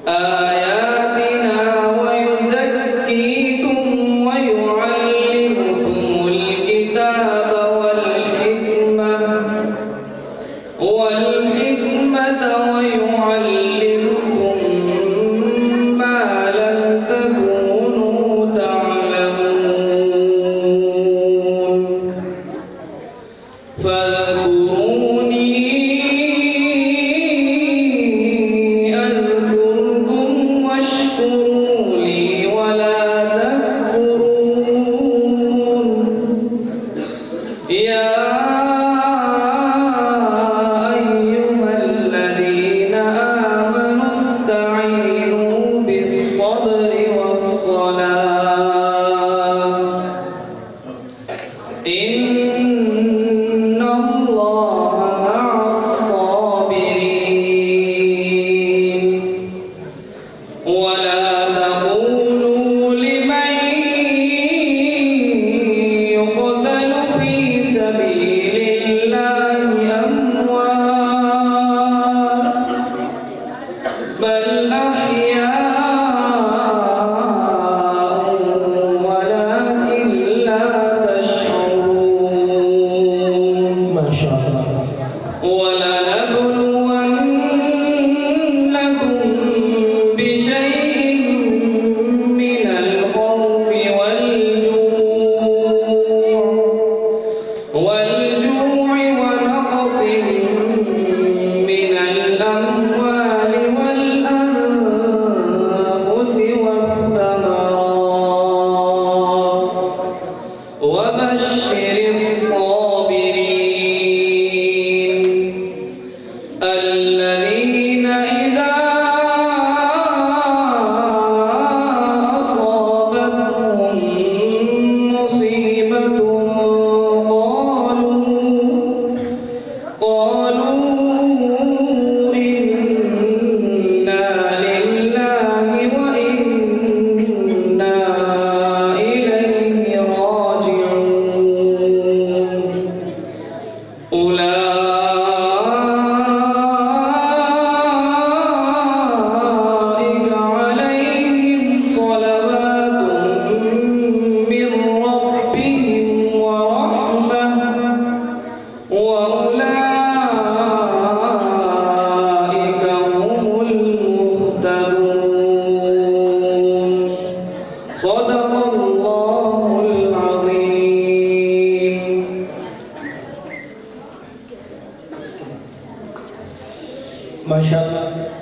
آياتنا ويزكيكم ويعلمكم الكتاب والحكمة ويعلمكم ما لم تكونوا تعلمون فاذكروني أذكركم واشكروا لي ولا تكفرون يا أيها الذين آمنوا استعينوا بالصبر والصلاة إن الله مع الصابرين ولا تقولوا لمن يقتل في سبيل الله أموات بل أحياء ولكن لا تشعرون ما شاء الله ولنبلونكم بشيء من الخوف والجوع ونقص من الأموال والأنفس والثمرات وبشر الصابرين الذين إذا أصابتهم مصيبة قالوا إنا لله وإنا إليه راجعون أولئك عليهم صلوات من ربهم ورحمة وأولئك هم المهتدون صدق الله العظيم ما شاء الله